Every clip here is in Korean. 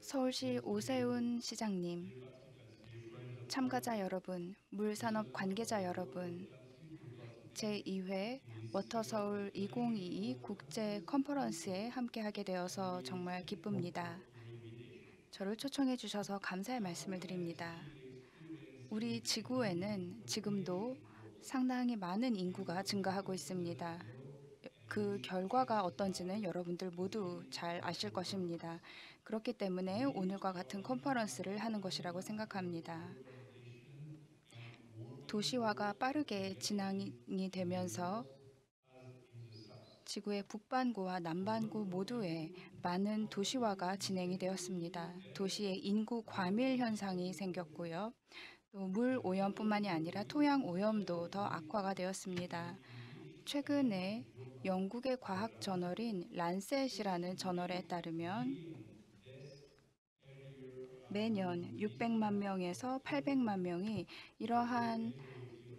서울시 오세훈 시장님, 참가자 여러분, 물산업 관계자 여러분, 제2회 워터서울 2022 국제 컨퍼런스에 함께하게 되어서 정말 기쁩니다. 저를 초청해 주셔서 감사의 말씀을 드립니다. 우리 지구에는 지금도 상당히 많은 인구가 증가하고 있습니다. 그 결과가 어떤지는 여러분들 모두 잘 아실 것입니다. 그렇기 때문에 오늘과 같은 컨퍼런스를 하는 것이라고 생각합니다. 도시화가 빠르게 진행이 되면서 지구의 북반구와 남반구 모두에 많은 도시화가 진행이 되었습니다. 도시의 인구 과밀 현상이 생겼고요. 또 물 오염뿐만이 아니라 토양 오염도 더 악화가 되었습니다. 최근에 영국의 과학 저널인 란셋이라는 저널에 따르면 매년 600만 명에서 800만 명이 이러한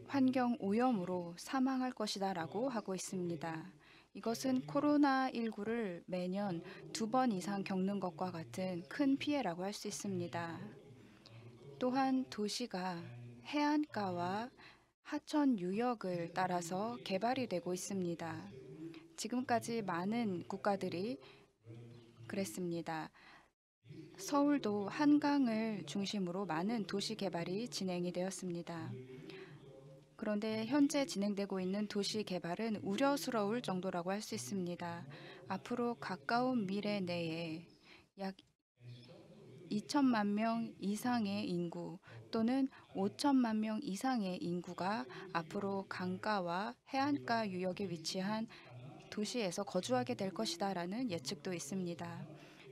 환경 오염으로 사망할 것이다라고 하고 있습니다. 이것은 코로나19를 매년 2번 이상 겪는 것과 같은 큰 피해라고 할 수 있습니다. 또한 도시가 해안가와 하천 유역을 따라서 개발이 되고 있습니다. 지금까지 많은 국가들이 그랬습니다. 서울도 한강을 중심으로 많은 도시 개발이 진행이 되었습니다. 그런데 현재 진행되고 있는 도시 개발은 우려스러울 정도라고 할 수 있습니다. 앞으로 가까운 미래 내에 약 2천만 명 이상의 인구 또는 5천만 명 이상의 인구가 앞으로 강가와 해안가 유역에 위치한 도시에서 거주하게 될 것이다라는 예측도 있습니다.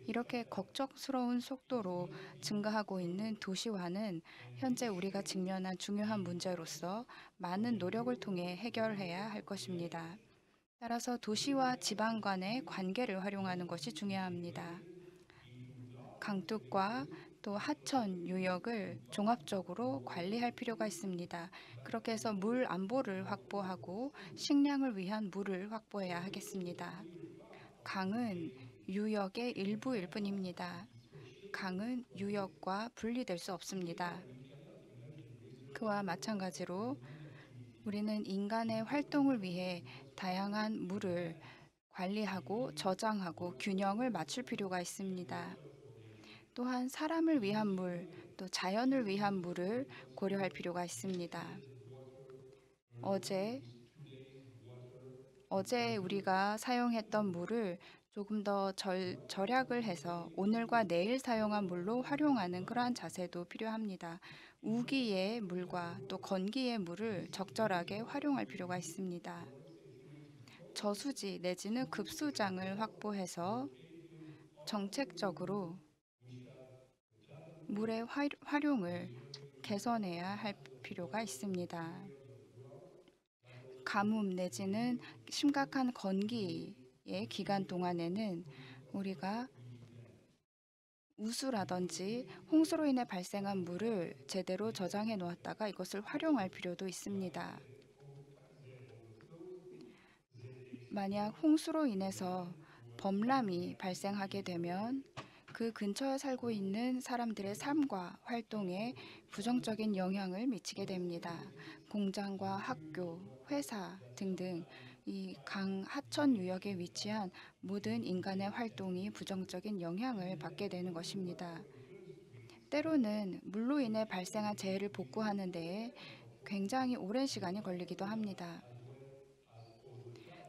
이렇게 걱정스러운 속도로 증가하고 있는 도시화는 현재 우리가 직면한 중요한 문제로서 많은 노력을 통해 해결해야 할 것입니다. 따라서 도시와 지방 간의 관계를 활용하는 것이 중요합니다. 강둑과 또 하천 유역을 종합적으로 관리할 필요가 있습니다. 그렇게 해서 물 안보를 확보하고 식량을 위한 물을 확보해야 하겠습니다. 강은 유역의 일부일 뿐입니다. 강은 유역과 분리될 수 없습니다. 그와 마찬가지로 우리는 인간의 활동을 위해 다양한 물을 관리하고 저장하고 균형을 맞출 필요가 있습니다. 또한 사람을 위한 물, 또 자연을 위한 물을 고려할 필요가 있습니다. 어제 우리가 사용했던 물을 조금 더 절약을 해서 오늘과 내일 사용한 물로 활용하는 그러한 자세도 필요합니다. 우기의 물과 또 건기의 물을 적절하게 활용할 필요가 있습니다. 저수지 내지는 급수장을 확보해서 정책적으로 물의 활용을 개선해야 할 필요가 있습니다. 가뭄 내지는 심각한 건기의 기간 동안에는 우리가 우수라든지 홍수로 인해 발생한 물을 제대로 저장해 놓았다가 이것을 활용할 필요도 있습니다. 만약 홍수로 인해서 범람이 발생하게 되면 그 근처에 살고 있는 사람들의 삶과 활동에 부정적인 영향을 미치게 됩니다. 공장과 학교, 회사 등등 이 강 하천 유역에 위치한 모든 인간의 활동이 부정적인 영향을 받게 되는 것입니다. 때로는 물로 인해 발생한 재해를 복구하는 데에 굉장히 오랜 시간이 걸리기도 합니다.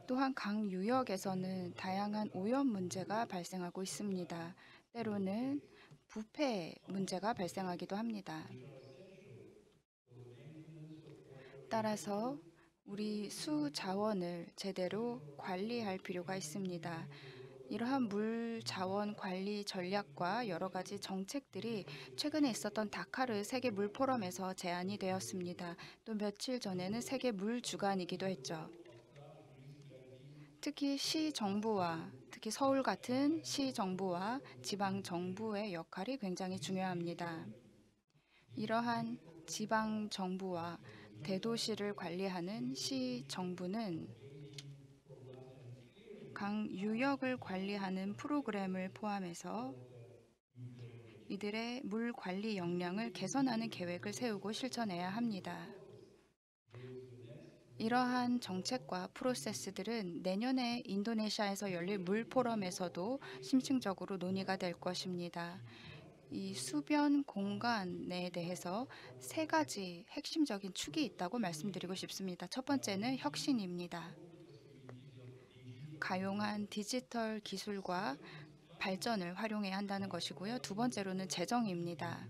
또한 강 유역에서는 다양한 오염 문제가 발생하고 있습니다. 때로는 부패 문제가 발생하기도 합니다. 따라서 우리 수 자원을 제대로 관리할 필요가 있습니다. 이러한 물 자원 관리 전략과 여러 가지 정책들이 최근에 있었던 다카르 세계 물 포럼에서 제안이 되었습니다. 또 며칠 전에는 세계 물 주간이기도 했죠. 특히 특히 서울 같은 시 정부와 지방 정부의 역할이 굉장히 중요합니다. 이러한 지방 정부와 대도시를 관리하는 시 정부는 강 유역을 관리하는 프로그램을 포함해서 이들의 물 관리 역량을 개선하는 계획을 세우고 실천해야 합니다. 이러한 정책과 프로세스들은 내년에 인도네시아에서 열릴 물 포럼에서도 심층적으로 논의가 될 것입니다. 이 수변 공간에 대해서 세 가지 핵심적인 축이 있다고 말씀드리고 싶습니다. 첫 번째는 혁신입니다. 가용한 디지털 기술과 발전을 활용해야 한다는 것이고요. 두 번째로는 재정입니다.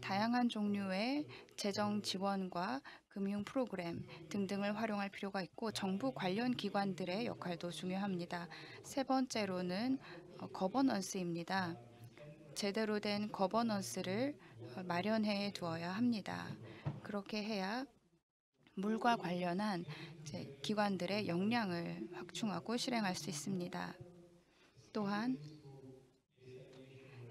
다양한 종류의 재정 지원과 금융 프로그램 등등을 활용할 필요가 있고 정부 관련 기관들의 역할도 중요합니다. 세 번째로는 거버넌스입니다. 제대로 된 거버넌스를 마련해 두어야 합니다. 그렇게 해야 물과 관련한 기관들의 역량을 확충하고 실행할 수 있습니다. 또한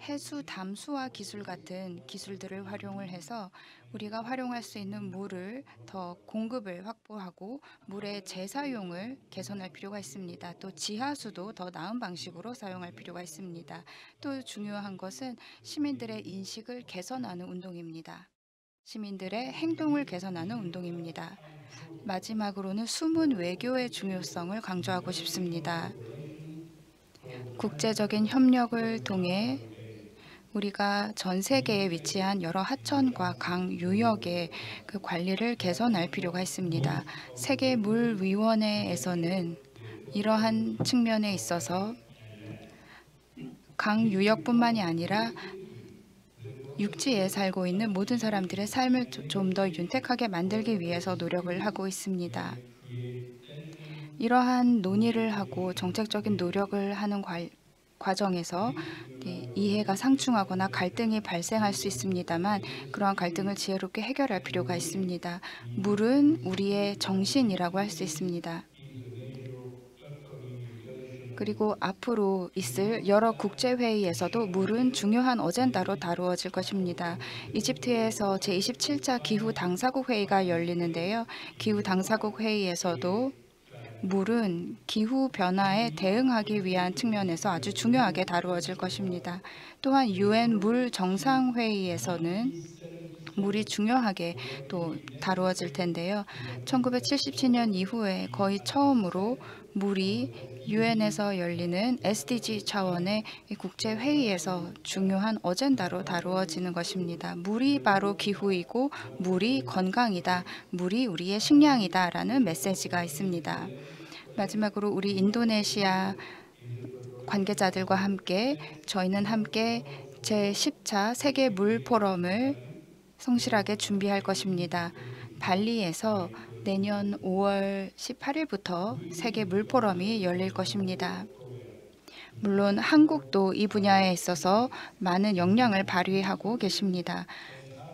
해수 담수화 기술 같은 기술들을 활용을 해서 우리가 활용할 수 있는 물을 더 공급을 확보하고 물의 재사용을 개선할 필요가 있습니다. 또 지하수도 더 나은 방식으로 사용할 필요가 있습니다. 또 중요한 것은 시민들의 인식을 개선하는 운동입니다. 시민들의 행동을 개선하는 운동입니다. 마지막으로는 숨은 외교의 중요성을 강조하고 싶습니다. 국제적인 협력을 통해 우리가 전 세계에 위치한 여러 하천과 강 유역의 그 관리를 개선할 필요가 있습니다. 세계물위원회에서는 이러한 측면에 있어서 강 유역뿐만이 아니라 육지에 살고 있는 모든 사람들의 삶을 좀 더 윤택하게 만들기 위해서 노력을 하고 있습니다. 이러한 논의를 하고 정책적인 노력을 하는 과정에서 이해가 상충하거나 갈등이 발생할 수 있습니다만 그러한 갈등을 지혜롭게 해결할 필요가 있습니다. 물은 우리의 정신이라고 할 수 있습니다. 그리고 앞으로 있을 여러 국제회의에서도 물은 중요한 어젠다로 다루어질 것입니다. 이집트에서 제27차 기후 당사국 회의가 열리는데요. 기후 당사국 회의에서도 물은 기후 변화에 대응하기 위한 측면에서 아주 중요하게 다루어질 것입니다. 또한 유엔 물 정상회의에서는 물이 중요하게 또 다루어질 텐데요. 1977년 이후에 거의 처음으로 물이 유엔에서 열리는 SDG 차원의 국제회의에서 중요한 어젠다로 다루어지는 것입니다. 물이 바로 기후이고 물이 건강이다. 물이 우리의 식량이다. 라는 메시지가 있습니다. 마지막으로 우리 인도네시아 관계자들과 함께 저희는 함께 제10차 세계 물 포럼을 성실하게 준비할 것입니다. 발리에서 내년 5월 18일부터 세계 물 포럼이 열릴 것입니다. 물론 한국도 이 분야에 있어서 많은 역량을 발휘하고 계십니다.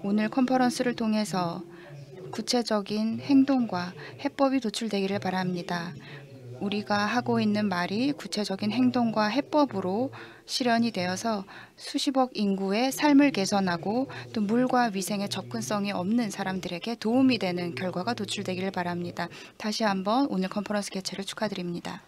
오늘 컨퍼런스를 통해서 구체적인 행동과 해법이 도출되기를 바랍니다. 우리가 하고 있는 말이 구체적인 행동과 해법으로 실현이 되어서 수십억 인구의 삶을 개선하고 또 물과 위생에 접근성이 없는 사람들에게 도움이 되는 결과가 도출되기를 바랍니다. 다시 한번 오늘 컨퍼런스 개최를 축하드립니다.